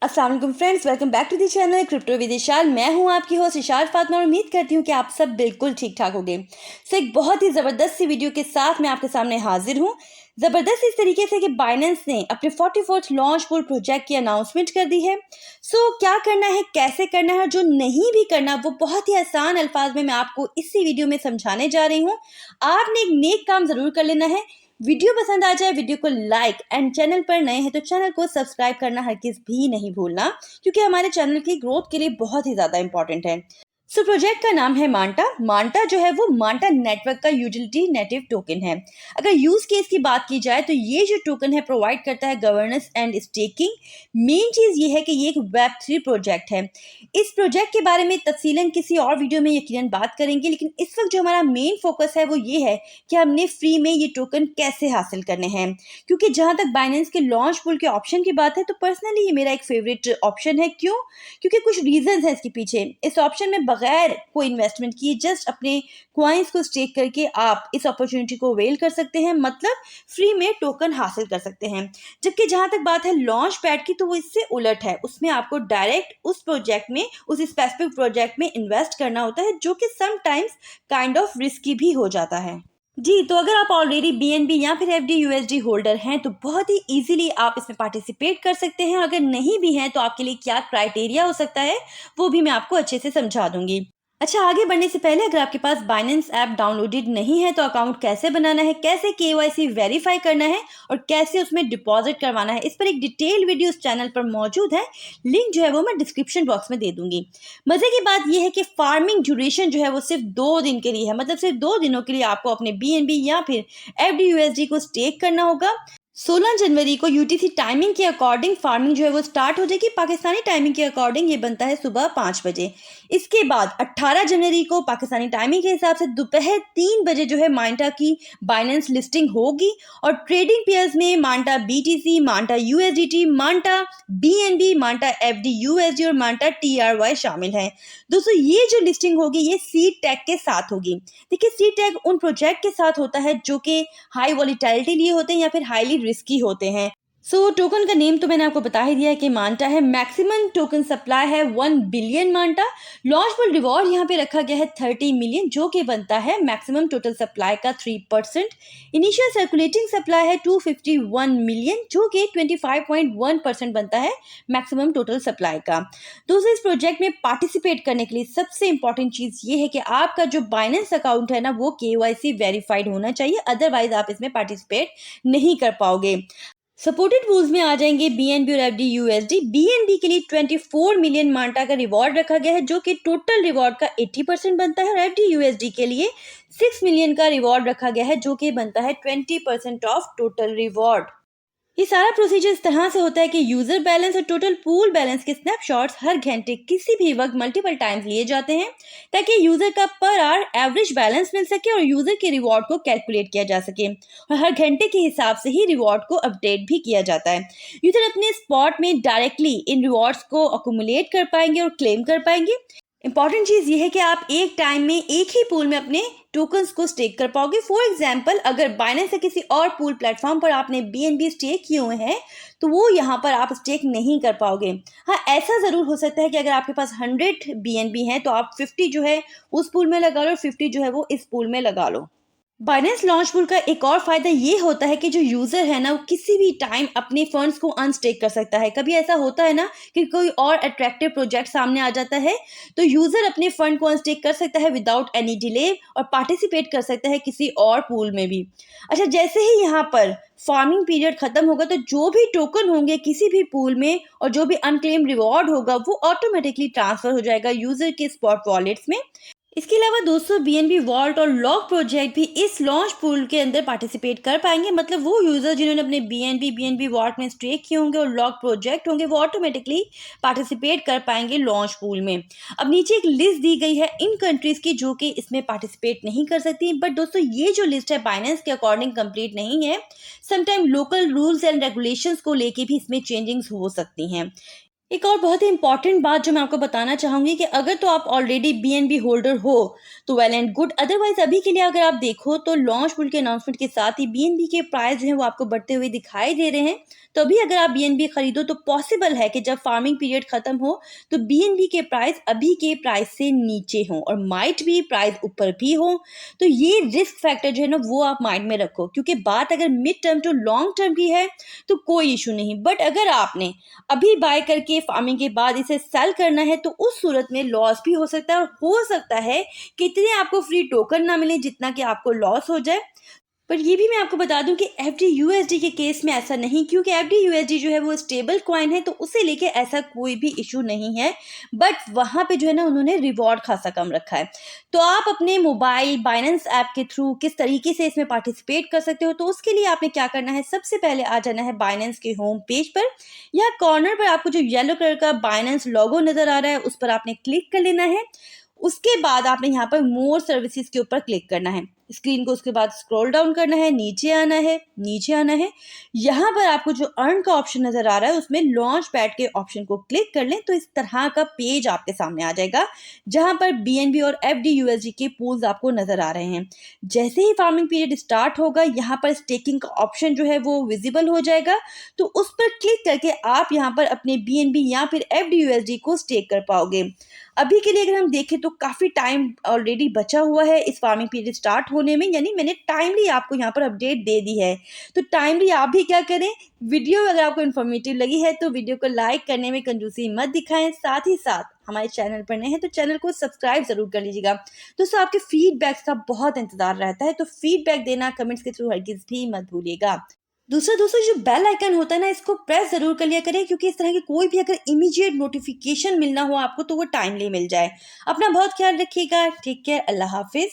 अस्सलाम वालेकुम friends, welcome back to the channel crypto with Ishal. मैं हूं आपकी होस्ट इशाल फातिमा और उम्मीद करती हूं कि आप सब बिल्कुल ठीक ठाक होंगे। एक बहुत ही ज़बरदस्त सी वीडियो के साथ मैं आपके सामने हाजिर हूं। ज़बरदस्त इस तरीके से कि बाइनेंस ने अपने 44th लॉन्च पूल प्रोजेक्ट की अनाउंसमेंट कर दी है। क्या करना है, कैसे करना है, जो नहीं भी करना वो बहुत ही आसान अल्फाज में मैं आपको इसी वीडियो में समझाने जा रही हूँ। आपने एक नेक काम ज़रूर कर लेना है। वीडियो पसंद आ जाए वीडियो को लाइक एंड चैनल पर नए हैं तो चैनल को सब्सक्राइब करना हरगिज़ भी नहीं भूलना, क्योंकि हमारे चैनल की ग्रोथ के लिए बहुत ही ज़्यादा इंपॉर्टेंट है। प्रोजेक्ट का नाम है मांटा। मांटा जो है वो मांटा नेटवर्क का यूटिलिटी नेटिव टोकन है। अगर यूज केस की बात की जाए तो ये जो टोकन है प्रोवाइड करता है गवर्नेंस एंड स्टेकिंग। मेन चीज ये है कि ये एक वेब 3 प्रोजेक्ट है। इस प्रोजेक्ट के बारे में तफसीलन किसी और वीडियो में यकीनन बात करेंगे, लेकिन इस वक्त जो हमारा मेन फोकस है वो ये है कि हमने फ्री में ये टोकन कैसे हासिल करने हैं। क्योंकि जहां तक बाइनेंस के लॉन्च पूल के ऑप्शन की बात है तो पर्सनली ये मेरा एक फेवरेट ऑप्शन है। क्यों? क्योंकि कुछ रीजंस हैं इसके पीछे। इस ऑप्शन में बगैर कोई इन्वेस्टमेंट किए जस्ट अपने क्वाइंस को स्टेक करके आप इस अपॉर्चुनिटी को अवेल कर सकते हैं, मतलब फ्री में टोकन हासिल कर सकते हैं। जबकि जहां तक बात है लॉन्च पैड की तो वो इससे उलट है। उसमें आपको डायरेक्ट उस प्रोजेक्ट में, उस स्पेसिफिक प्रोजेक्ट में इन्वेस्ट करना होता है, जो कि समटाइम्स काइंड ऑफ रिस्की भी हो जाता है। जी, तो अगर आप ऑलरेडी बीएनबी या फिर एफडी यूएसडी होल्डर हैं तो बहुत ही इजीली आप इसमें पार्टिसिपेट कर सकते हैं। अगर नहीं भी हैं तो आपके लिए क्या क्राइटेरिया हो सकता है वो भी मैं आपको अच्छे से समझा दूंगी। अच्छा, आगे बढ़ने से पहले अगर आपके पास बाइनेंस ऐप डाउनलोडेड नहीं है तो अकाउंट कैसे बनाना है, कैसे केवाईसी वेरीफाई करना है और कैसे उसमें डिपॉजिट करवाना है, इस पर एक डिटेल वीडियो इस चैनल पर मौजूद है। लिंक जो है वो मैं डिस्क्रिप्शन बॉक्स में दे दूंगी। मजे की बात यह है कि फार्मिंग ड्यूरेशन जो है वो सिर्फ 2 दिन के लिए है, मतलब सिर्फ 2 दिनों के लिए आपको अपने बीएनबी या फिर एफडी यूएसडी को स्टेक करना होगा। 16 जनवरी को यूटीसी टाइमिंग के अकॉर्डिंग फार्मिंग जो है वो स्टार्ट हो जाएगी। पाकिस्तानी टाइमिंग के अकॉर्डिंग ये बनता है सुबह 5 बजे। इसके बाद 18 जनवरी को पाकिस्तानी टाइमिंग के हिसाब से दोपहर 3 बजे जो है मांटा की बाइनेंस लिस्टिंग होगी और ट्रेडिंग पेयर्स में Manta BTC, Manta USDT, Manta BNB, Manta FD USD और मांटा टीआरवाई शामिल हैं। दोस्तों, ये जो लिस्टिंग होगी ये सीड टैग के साथ होगी। देखिए, सीड टैग उन प्रोजेक्ट के साथ होता है जो कि हाई वॉलीटाइलिटी लिए होते हैं या फिर हाईली रिस्की होते हैं। टोकन का नेम तो मैंने आपको बता ही दिया है कि मांटा है। मैक्सिमम टोकन सप्लाई है 1 billion Manta. Launch full reward यहाँ पे रखा गया है 30 मिलियन, जो कि बनता है मैक्सिमम टोटल सप्लाई का 3%। इनिशियल सर्कुलेटिंग सप्लाई है 251 मिलियन, जो कि 25.1% बनता है मैक्सिमम टोटल सप्लाई का। दोस्तों, इस प्रोजेक्ट में पार्टिसिपेट करने के लिए सबसे इंपॉर्टेंट चीज ये है कि आपका जो बाइनेंस अकाउंट है ना वो केवाईसी वेरीफाइड होना चाहिए, अदरवाइज आप इसमें पार्टिसिपेट नहीं कर पाओगे। सपोर्टेड पूल्स में आ जाएंगे बीएनबी और एफडी यूएसडी। बीएनबी के लिए 24 मिलियन मांटा का रिवॉर्ड रखा गया है, जो कि टोटल रिवॉर्ड का 80% बनता है और एफडी यूएसडी के लिए 6 मिलियन का रिवॉर्ड रखा गया है, जो कि बनता है 20% ऑफ टोटल रिवॉर्ड। ये सारा प्रोसीजर इस तरह से होता है कि यूजर बैलेंस और टोटल पूल बैलेंस के स्नैपशॉट्स हर घंटे किसी भी वक्त मल्टीपल टाइम्स लिए जाते हैं, ताकि यूजर का पर आवर एवरेज बैलेंस मिल सके और यूजर के रिवॉर्ड को कैलकुलेट किया जा सके। और हर घंटे के हिसाब से ही रिवॉर्ड को अपडेट भी किया जाता है। यूजर अपने स्पॉट में डायरेक्टली इन रिवॉर्ड्स को अकोमुलेट कर पाएंगे और क्लेम कर पाएंगे। इंपॉर्टेंट चीज ये है कि आप एक टाइम में एक ही पूल में अपने टोकन्स को स्टेक कर पाओगे। फॉर एग्जांपल, अगर बाइनेंस से किसी और पूल प्लेटफॉर्म पर आपने बीएनबी स्टेक किए हुए हैं तो वो यहाँ पर आप स्टेक नहीं कर पाओगे। हाँ, ऐसा जरूर हो सकता है कि अगर आपके पास 100 बीएनबी हैं तो आप 50 जो है उस पूल में लगा लो और 50 जो है वो इस पूल में लगा लो। बाइनेंस लॉन्च पूल का एक और फायदा ये होता है कि जो यूजर है ना वो किसी भी टाइम अपने फंड्स को अनस्टेक कर सकता है। कभी ऐसा होता है ना कि कोई और अट्रैक्टिव प्रोजेक्ट सामने आ जाता है तो यूजर अपने फंड को अनस्टेक कर सकता है विदाउट एनी डिले और पार्टिसिपेट कर सकता है किसी और पूल में भी। अच्छा, जैसे ही यहाँ पर फार्मिंग पीरियड खत्म होगा तो जो भी टोकन होंगे किसी भी पूल में और जो भी अनक्लेम रिवॉर्ड होगा वो ऑटोमेटिकली ट्रांसफर हो जाएगा यूजर के स्पॉट वॉलेट्स में। इसके अलावा दोस्तों, बीएनबी वॉल्ट और लॉक प्रोजेक्ट भी इस लॉन्च पूल के अंदर पार्टिसिपेट कर पाएंगे। मतलब वो यूजर जिन्होंने अपने बीएनबी वॉल्ट में स्टेक किए होंगे और लॉक प्रोजेक्ट होंगे वो ऑटोमेटिकली पार्टिसिपेट कर पाएंगे लॉन्च पूल में। अब नीचे एक लिस्ट दी गई है इन कंट्रीज की जो कि इसमें पार्टिसिपेट नहीं कर सकती, बट दोस्तों ये जो लिस्ट है बाइनेंस के अकॉर्डिंग कंप्लीट नहीं है। Sometime local rules and regulations को लेके भी इसमें चेंजिंग्स हो सकती हैं। एक और बहुत ही इंपॉर्टेंट बात जो मैं आपको बताना चाहूँगी कि अगर तो आप ऑलरेडी बीएनबी होल्डर हो तो वेल एंड गुड, अदरवाइज अभी के लिए अगर आप देखो तो लॉन्च पूल के अनाउंसमेंट के साथ ही बीएनबी के प्राइस जो है वो आपको बढ़ते हुए दिखाई दे रहे हैं। तो अभी अगर आप बीएनबी खरीदो तो पॉसिबल है कि जब फार्मिंग पीरियड खत्म हो तो बीएनबी के प्राइस अभी के प्राइस से नीचे हों और माइट भी प्राइस ऊपर भी हो। तो ये रिस्क फैक्टर जो है ना वो आप माइंड में रखो, क्योंकि बात अगर mid term to long term की है तो कोई इशू नहीं, बट अगर आपने अभी बाय करके फार्मिंग के बाद इसे सेल करना है तो उस सूरत में लॉस भी हो सकता है, और हो सकता है कि इतने आपको फ्री टोकन ना मिले जितना कि आपको लॉस हो जाए। पर ये भी मैं आपको बता दूं कि एफडी यूएसडी के केस में ऐसा नहीं, क्योंकि एफडी यूएसडी जो है वो स्टेबल कॉइन है तो उसे लेके ऐसा कोई भी इशू नहीं है। बट वहाँ पे जो है ना उन्होंने रिवॉर्ड खासा कम रखा है। तो आप अपने मोबाइल बाइनेंस ऐप के थ्रू किस तरीके से इसमें पार्टिसिपेट कर सकते हो, तो उसके लिए आपने क्या करना है, सबसे पहले आ जाना है बाइनेंस के होम पेज पर। या कॉर्नर पर आपको जो येलो कलर का बाइनेंस लोगो नजर आ रहा है उस पर आपने क्लिक कर लेना है। उसके बाद आपने यहाँ पर मोर सर्विसेज के ऊपर क्लिक करना है। स्क्रीन को उसके बाद स्क्रॉल डाउन करना है, नीचे आना है, नीचे आना है। यहाँ पर आपको जो अर्न का ऑप्शन नजर आ रहा है उसमें लॉन्च पैड के ऑप्शन को क्लिक कर लें तो इस तरह का पेज आपके सामने आ जाएगा जहाँ पर बीएनबी और एफडी यूएसडी के पूल्स आपको नजर आ रहे हैं। जैसे ही फार्मिंग पीरियड स्टार्ट होगा यहाँ पर स्टेकिंग का ऑप्शन जो है वो विजिबल हो जाएगा, तो उस पर क्लिक करके आप यहाँ पर अपने बीएनबी या फिर एफडी यूएसडी को स्टेक कर पाओगे। अभी के लिए अगर हम देखें तो काफ़ी टाइम ऑलरेडी बचा हुआ है इस फार्मिंग पीरियड स्टार्ट होने में, यानी मैंने टाइमली आपको यहाँ पर अपडेट दे दी है। तो टाइमली आप भी क्या करें, वीडियो अगर आपको इन्फॉर्मेटिव लगी है तो वीडियो को लाइक करने में कंजूसी मत दिखाएं, साथ ही साथ हमारे चैनल पर नए हैं तो चैनल को सब्सक्राइब जरूर कर लीजिएगा। दोस्तों आपके फीडबैक्स का बहुत इंतजार रहता है, तो फीडबैक देना कमेंट्स के थ्रू हरगिज भी मत भूलिएगा। दूसरा दोस्तों जो बेल आइकन होता है ना इसको प्रेस जरूर कर लिया करें, क्योंकि इस तरह की कोई भी अगर इमीडिएट नोटिफिकेशन मिलना हो आपको तो वो टाइमली मिल जाए। अपना बहुत ख्याल रखिएगा, टेक केयर, अल्लाह हाफिज।